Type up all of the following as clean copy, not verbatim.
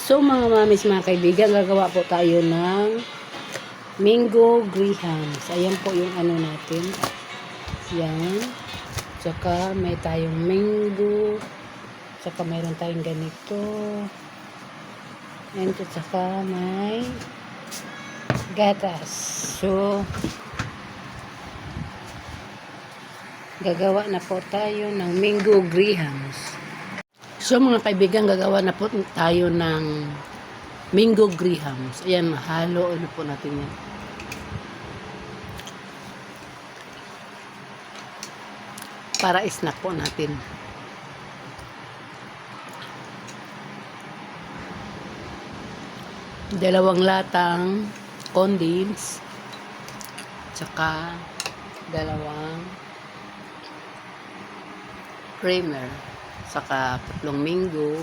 So mga mamis, mga kaibigan, gagawa po tayo ng mango grahams. Ayan po yung ano natin. Yan. Tsaka may tayong mango. Tsaka mayroon tayong ganito. And tsaka may gatas. So, gagawa na po tayo ng mango grahams. So mga kaibigan, gagawa na po tayo ng mango grahams. Ayan, halo ano po natin yan. Para snack po natin. Dalawang latang condensed. Tsaka dalawang creamer. Saka tatlong mango.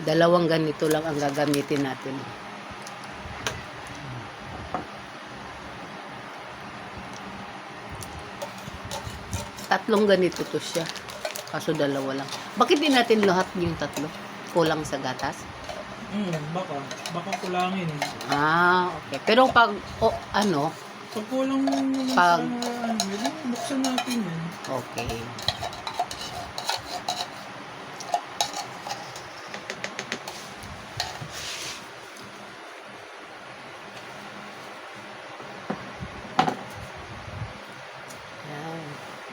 Dalawang ganito lang ang gagamitin natin. Tatlong ganito to siya. Kaso dalawa lang. Bakit di natin lahat yung tatlo? Kulang sa gatas? Baka kulangin. Ah, okay. Pero pag, ano? Pag kulang naman Pag, buksan natin yan. okay.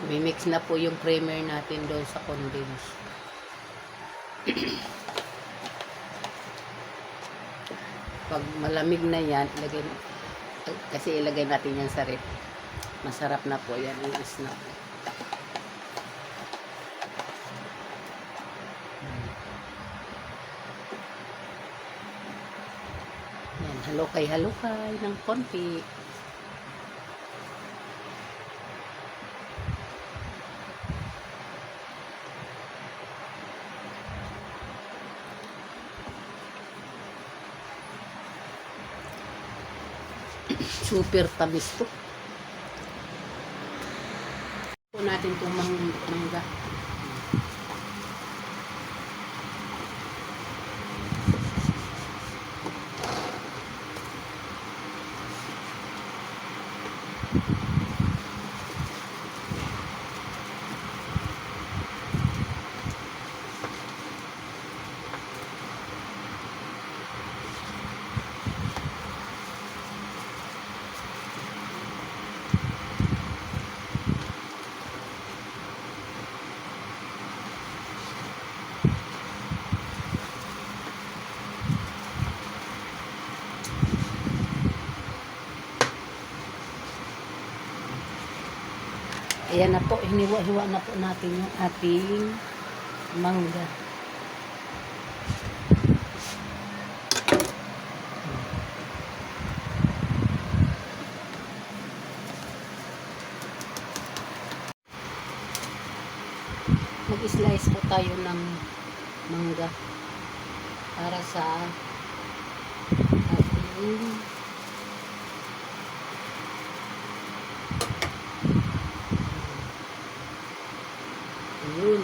Mimix na po yung creamer natin doon sa condense. Pag malamig na yan, ilagay natin yan sa ref. Masarap na po yan yung snack. Yan, halukay-halukay ng konti. Super tamis to. Po natin itong mangga. Ayan na po, hiniwa-hiwa na po natin yung ating mangga. Mag-slice po tayo ng mangga para sa ating yun.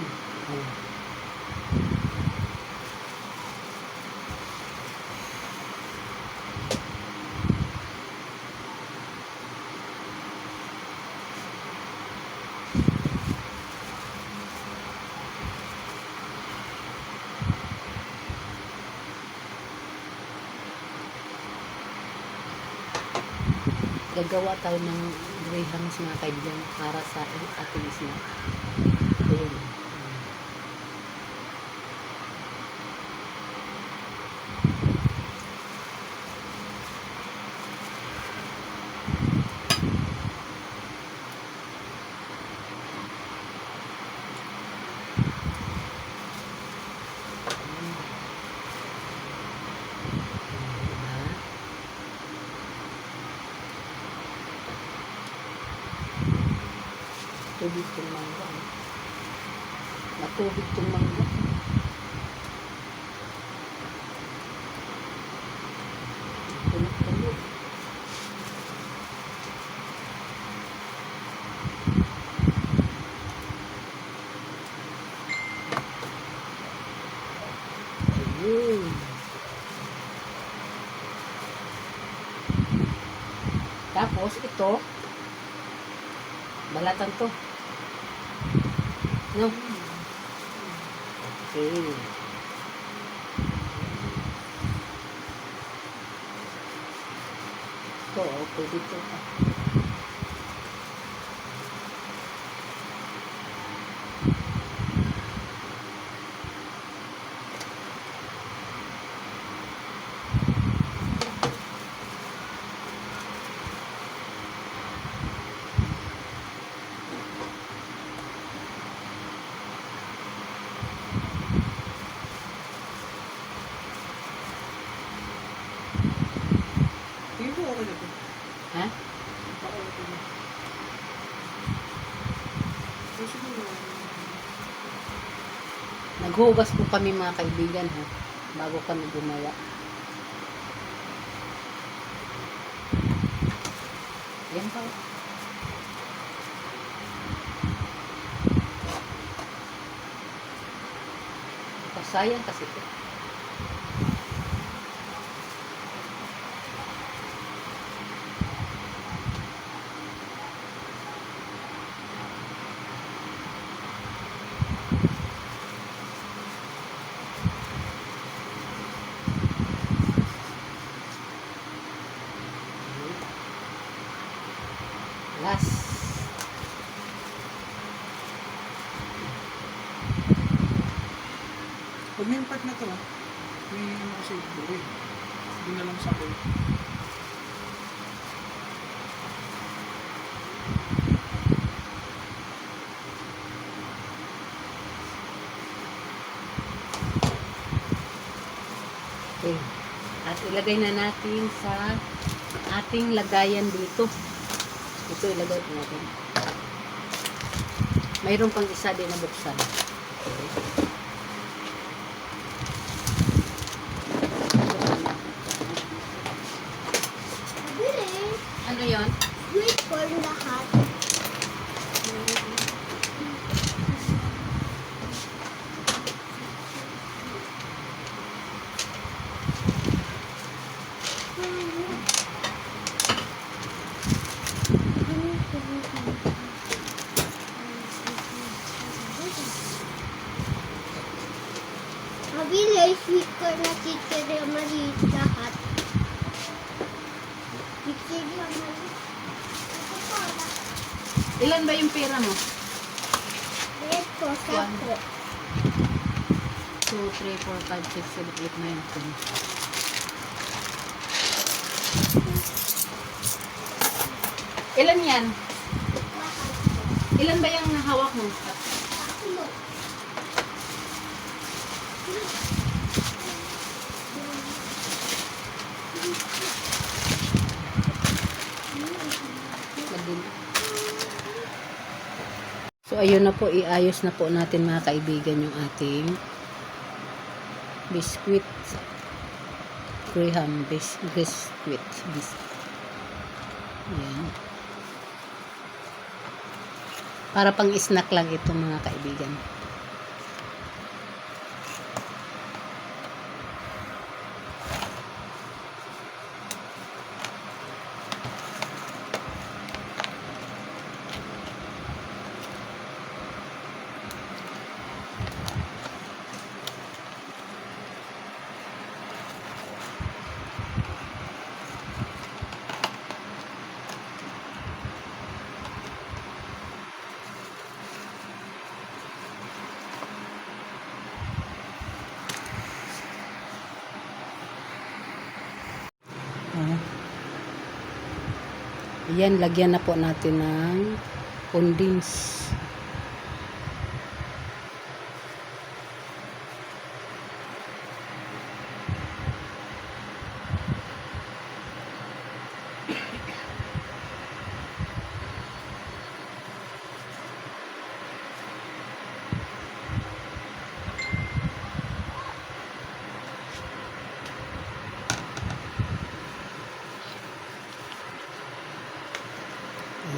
Gagawa tayo ng grahams mga kaibigan para sa ating snack. Ayun. Tubig itong mangga. Matubig itong mangga. Tulog-tulog. Ayun. Tapos ito, balatan to. No? Okay. Ito, pwede ito. Tingin ko okay na to. Ha? Baka okay na. So, siguro, Naghugas po kami mga kaibigan ha, bago kami gumawa. Yan pa. Sayang kasi ito. Last. pag may part na to, may ano kasi buhay. Hindi na lang sabay. Okay. At ilagay na natin sa ating lagayan dito. Ito ilagay po natin. Mayroon pang isa din na buksan. Okay. Ano yon? Sweet corn lahat. Mabili, sweet corn na chichirya maliit lahat. Chichirya maliit. Ito po, Ilan ba yung pera mo? red po, sapo. 2, 3, 4, 5, 6, 7, 8, 9, 10. Ilan yan? Ilan ba yung hawak mo? Tatlo. So ayun na po, iayos na po natin mga kaibigan yung ating biscuit Graham biscuit. Ayan. Para pang snack lang ito mga kaibigan. Ayan, lagyan na po natin ng condense.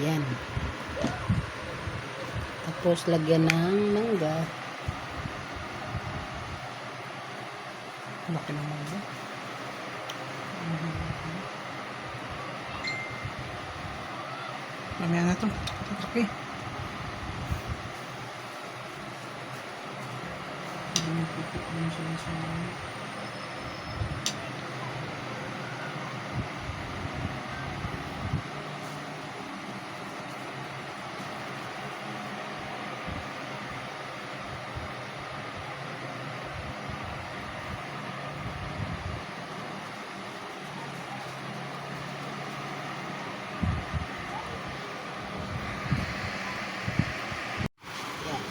Ayan. Tapos lagyan ng mangga. Laki ng mangga. Mamaya na to. Okay. Yan.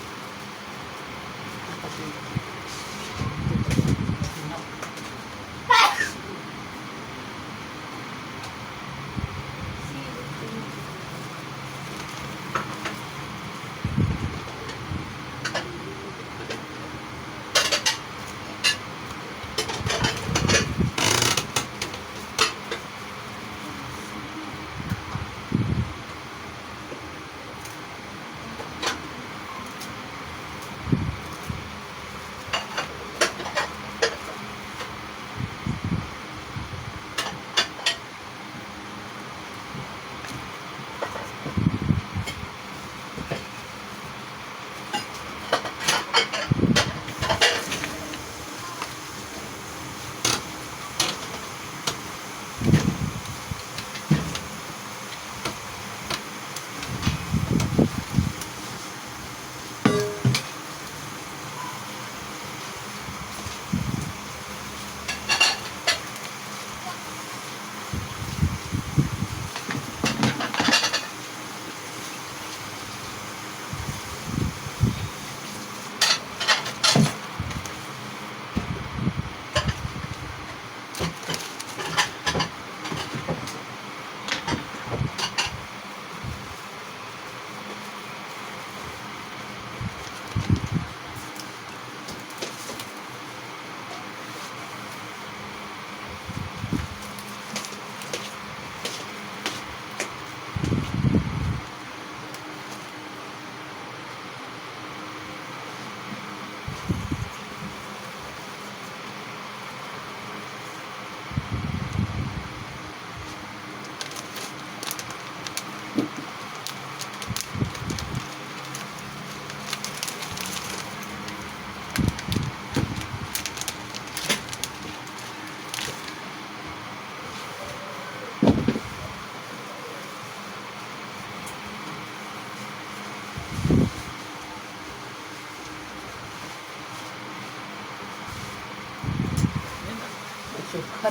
Sukat.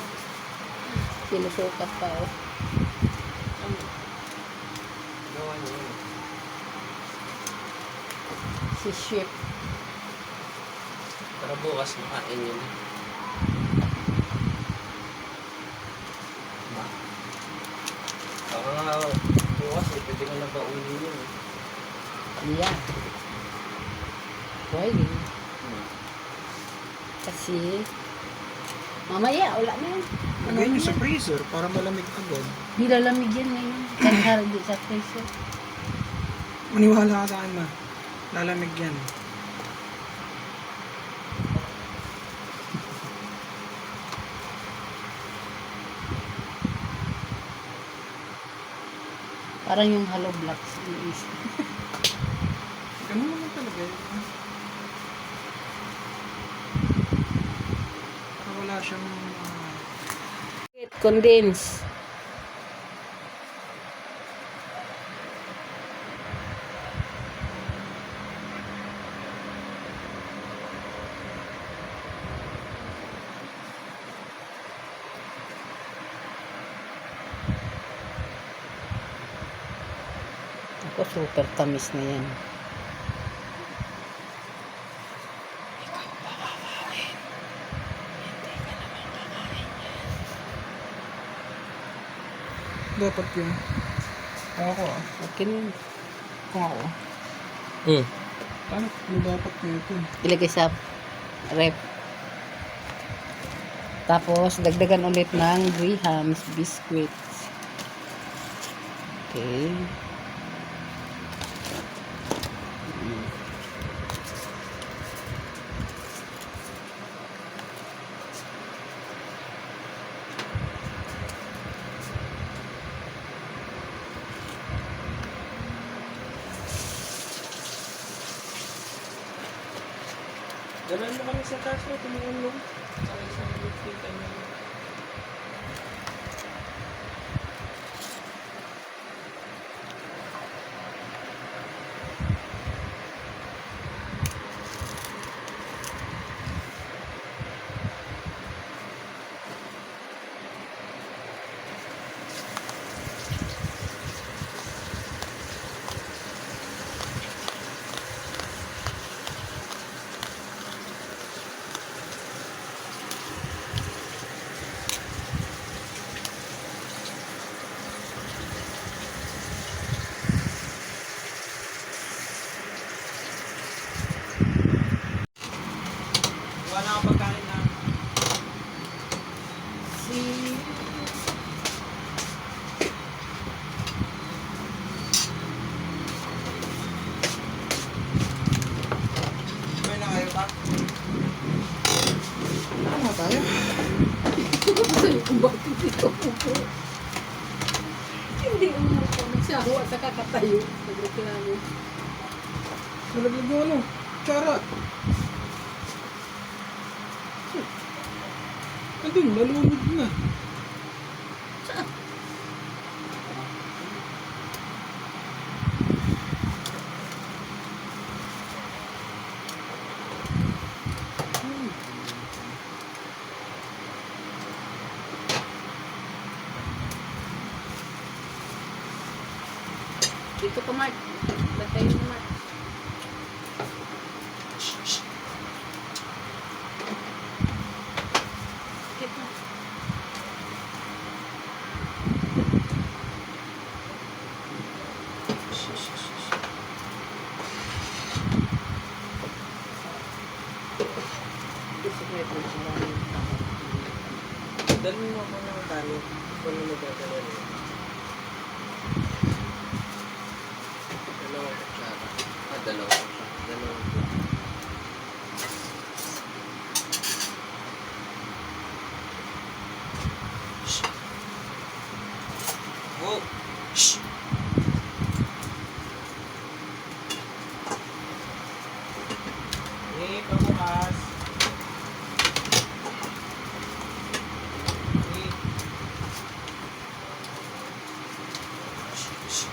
Sinusukat pa oh. Gawa niyo yun. Si Chef. Para bukas makain yun. Ba? Baka nga bukas eh, pwede ka na baunin yun eh. Yeah. Pwede. Kasi mamaya, wala na yun. Lagay nyo sa freezer para malamig agad. Nilalamig yan ngayon. Kahit hindi sa freezer. Maniwala ka sa akin, ma. Lalamig yan. Parang yung hollow blocks. Ganun naman talaga yun. Para wala siyang... Condense. Ako, super tamis na yan. Dapat yun. Kung ako Okay na yun. Kung ako. Paano kung dapat na ito? Ilagay sa rep. Tapos, dagdagan ulit ng Graham's biscuits. Okay. Dalan mo kami sa taas mo, tumingin mo. Sa isang kita niya. Wala akong pagkain na. Si... May na kayo pa? Tama tayo. Sa'yo kung bakit ito po. Hindi umupo. Nagsaho at saka katayo. Nagreklamo. Nalaglag yung ano, tsara. Andun, nalunod na. Dito ka, Mark. Bantayin mo, Mark. Bakit na? Gusto ko ito. Maraming tao. Dalhin mo ako ng tali. Kung ano magdadala rin. Dalawang kutsara. Dalawang kutsara. Dalawang kutsara. Oh! Shh! Eh, pabukas. Eh. Shh! Shh!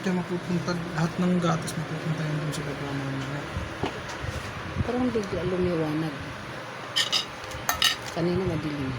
tayo mapupunta, lahat ng gatas mapupunta yun dun sa baba mamaya. Parang bigla lumiwanag. Kanina madilim.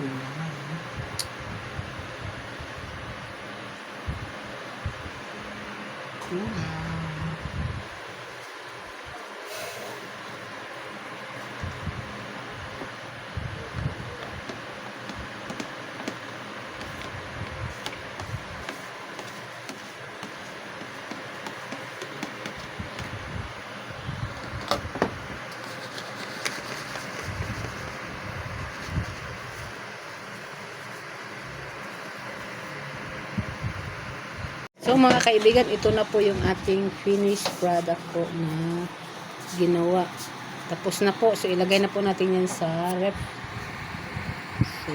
Kulang na, no? Kulang. So mga kaibigan, ito na po yung ating finished product po na ginawa. Tapos na po. So ilagay na po natin yan sa ref. So